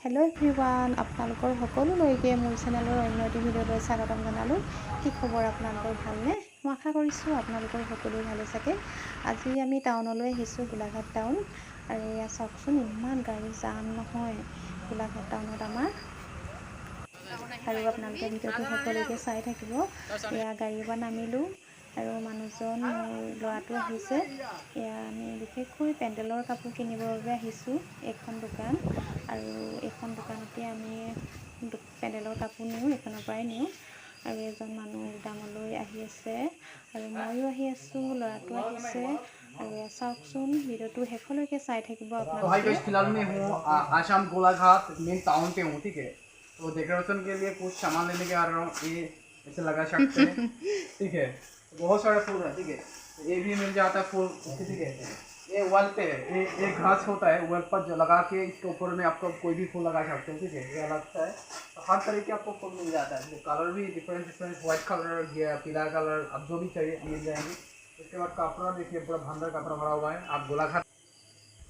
Hello everyone आपनालोকৰ সকলোলৈকে মোৰ চেনেলৰ অন্য এটি ভিডিঅ'লৈ স্বাগতম জনালোঁ। কি খবৰ আপোনালোকৰ ভালনে? মই আশা কৰিছোঁ আপোনালোকৰ সকলোৱে ভালে থাকে। আজি আমি টাউনলৈ আহিছোঁ, গোলাঘাট টাউন। আৰু এয়া চাওকচোন, ইমান গাড়ী জাম নহয় গোলাঘাট টাউনত আমাৰ। আৰু আপোনালোকে ভিডিঅ'টো শেষলৈকে চাই থাকিব। এয়া গাড়ীৰ পৰা নামিলোঁ আৰু মানুহজন মোৰ ল'ৰাটো আহিছে। এয়া আমি বিশেষকৈ পেণ্ডেলৰ কাপোৰ কিনিবৰ বাবে আহিছোঁ এইখন দোকান। আৰু এইখন দোকানতে আমি পেণ্ডেলৰ কাপোৰ নিওঁ, এইখনৰ পৰাই নিওঁ। আৰু এজন মানুহ গুদামলৈ আহি আছে আৰু ময়ো আহি আছোঁ, ল'ৰাটো আহিছে। আৰু এয়া চাওকচোন, ভিডিঅ'টো শেষলৈকে চাই থাকিব আপোনালোকে। फिलहाल मैं हूँ आसाम गोलाघाट मेन टाउन पे हूँ, ठीक है। तो डेकोरेशन के लिए कुछ सामान लेने के आ रहा हूँ। ये ऐसे लगा सकते हैं, ठीक है। बहुत सारे फूल है, ठीक है। ये भी मिल जाता है फूल, ठीक है। ये वॉल पे है, ये घास होता है, वॉल पर जो लगा के इसके ऊपर में आपको कोई भी फूल लगा सकते हो, ठीक है। ये लगता है तो हर तरह के आपको फूल मिल जाता है। कलर भी डिफरेंट डिफरेंट, व्हाइट कलर, पीला कलर, अब जो भी चाहिए मिल जाएंगे। इसके बाद कपड़ा देखिए, पूरा भंडार कपड़ा भरा हुआ है। आप गोलाघाट,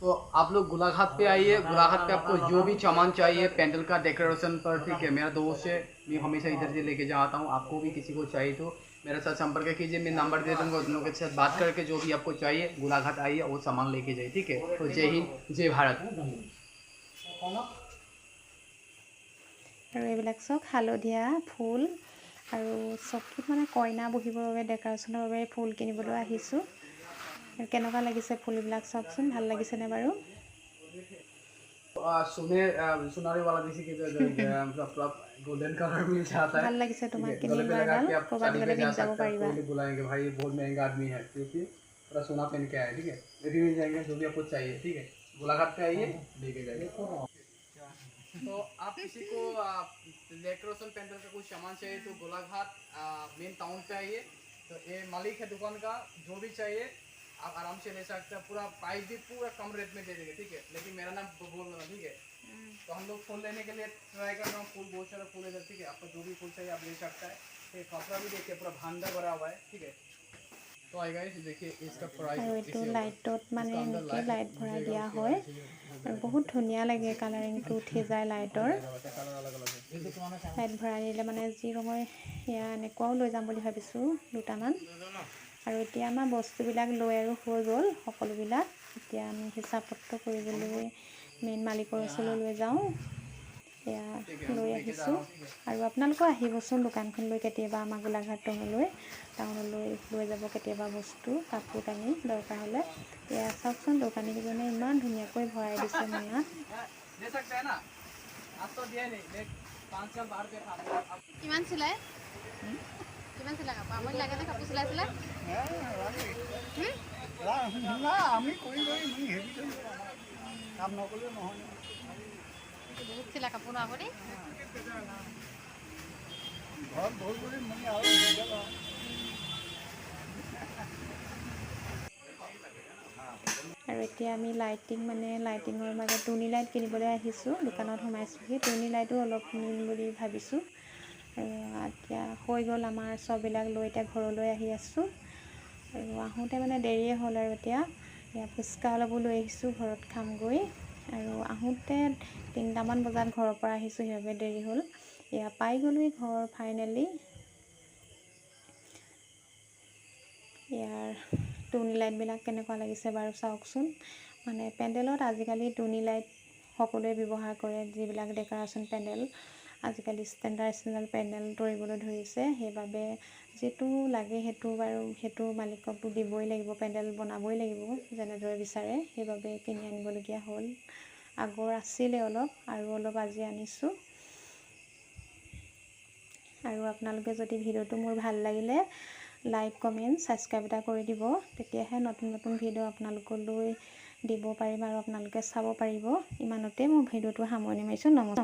तो आप लोग गोलाघाट पे आइए। गोलाघाट पे आपको जो भी सामान चाहिए पेंडल का डेकोरेशन पर, ठीक है। मेरा दोस्त है, मैं हमेशा इधर से लेके जाता हूँ। आपको भी किसी को चाहिए तो मेरे साथ संपर्क कीजिए, मैं नंबर दे दूँगा। उन लोगों के साथ बात करके जो भी आपको चाहिए गोलाघाट आइए और सामान लेके जाइए, ठीक है। तो जय हिंद, जय भारत। আৰু এইবিলাক চাওক, হালধীয়া ফুল আৰু চকীত মানে কইনা বহিবৰ বাবে ডেক'ৰেশ্যনৰ বাবে ফুল কিনিবলৈ আহিছোঁ। আৰু কেনেকুৱা লাগিছে ফুলবিলাক চাওকচোন, ভাল লাগিছেনে বাৰু? सुनारे वाला जैसे कि मतलब गोल्डन कलर मिल जाता है, ভাল লাগিছে তোমাক ठीक है। কিনি गले पे লোৱা लगा এডাল, के आप ক'ৰবাত शादी গ'লে पे जा পিন্ধি যাব सकते हैं। পাৰিবা। कोई भी बुलाएंगे भाई बहुत महंगा आदमी है, क्योंकि पूरा सोना पहन के आए, ठीक है। ये भी मिल जाएंगे जो भी आपको चाहिए, ठीक है। गोलाघाट पे आइए, लेके जाइए। तो आप किसी को डेकोरेशन पेंडल का कुछ सामान चाहिए तो गोलाघाट मेन टाउन पे आइए। तो ये मालिक है दुकान का, जो भी चाहिए आप आराम से ले सकते हैं। पूरा प्राइस भी पूरा कम रेट में दे देंगे, ठीक है। लेकिन मेरा नाम बोल रहा, ठीक है। तो हम लोग फूल लेने के लिए ट्राई कर रहा हूँ। फूल बहुत सारा फूल है, ठीक है। आपको जो भी फूल चाहिए आप ले सकता है। ये कपड़ा भी देखिए, पूरा भांडा भरा हुआ है, ठीक है। तो आएगा इस देखिए, इसका प्राइस আৰু এইটো লাইটত মানে এনেকৈ লাইট ভৰাই দিয়া হয় আৰু বহুত ধুনীয়া লাগে, কালাৰিংটো উঠি যায় লাইটৰ। লাইট ভৰাই দিলে মানে যি ৰঙৰ, সেয়া এনেকুৱাও লৈ যাম বুলি ভাবিছোঁ দুটামান। আৰু এতিয়া আমাৰ বস্তুবিলাক লৈ আৰু হৈ গ'ল সকলোবিলাক। এতিয়া আমি হিচাপ পত্ৰ কৰিবলৈ মেইন মালিকৰ ওচৰলৈ লৈ যাওঁ। এয়া লৈ আহিছোঁ। আৰু আপোনালোকেও আহিবচোন দোকানখনলৈ কেতিয়াবা, আমাৰ গোলাঘাট টাউনলৈ লৈ যাব কেতিয়াবা বস্তু কাপোৰ কানি দৰকাৰ হ'লে। এয়া চাওকচোন, দোকানীকেইজনে ইমান ধুনীয়াকৈ ভৰাই দিছে মোনাত। কিমান চিলাই? কিমান চিলাই কাপোৰ? আমাক লাগে নে কাপোৰ চিলাইছিলে? আমি কৰি কাম নকৰিলে নহয়। বহুত চিলাই কাপোৰ ন আপুনি? ঘৰত বহি বহি মই আৰু আৰু এতিয়া আমি লাইটিঙৰ মাজত টুনি লাইট কিনিবলৈ আহিছোঁ। দোকানত সোমাইছোঁহি, টুনি লাইটো অলপ নিম বুলি ভাবিছোঁ। আৰু এতিয়া হৈ গ'ল আমাৰ চববিলাক লৈ এতিয়া ঘৰলৈ আহি আছোঁ। আৰু আহোঁতে মানে দেৰিয়ে হ'ল আৰু এতিয়া ফুচকা অলপো লৈ আহিছোঁ, ঘৰত খামগৈ। আৰু আহোঁতে 3টামান বজাত ঘৰৰ পৰা আহিছোঁ, সেইবাবে দেৰি হ'ল। এয়া পাই গ'লোহি ঘৰ ফাইনেলি। ইয়াৰ টুনি লাইটবিলাক কেনেকুৱা লাগিছে বাৰু চাওকচোন। মানে পেণ্ডেলত আজিকালি টুনি লাইট সকলোৱে ব্যৱহাৰ কৰে, যিবিলাক ডেক'ৰেশ্যন পেণ্ডেল আজিকালি ষ্টেণ্ডাৰ্ড পেণ্ডেল তৰিবলৈ ধৰিছে। সেইবাবে যিটো লাগে সেইটো মালিককতো দিবই লাগিব, পেণ্ডেল বনাবই লাগিব যেনেদৰে বিচাৰে। সেইবাবে কিনি আনিবলগীয়া হ'ল। আগৰ আছিলে অলপ, আৰু অলপ আজি আনিছোঁ। আৰু আপোনালোকে যদি ভিডিঅ'টো মোৰ ভাল লাগিলে লাইক কমেণ্ট ছাবস্ক্ৰাইব এটা কৰি দিব, তেতিয়াহে নতুন নতুন ভিডিঅ' আপোনালোকলৈ দিব পাৰিম আৰু আপোনালোকে চাব পাৰিব। ইমানতে মোৰ ভিডিঅ'টো সামৰণি মাৰিছোঁ। নমস্কাৰ।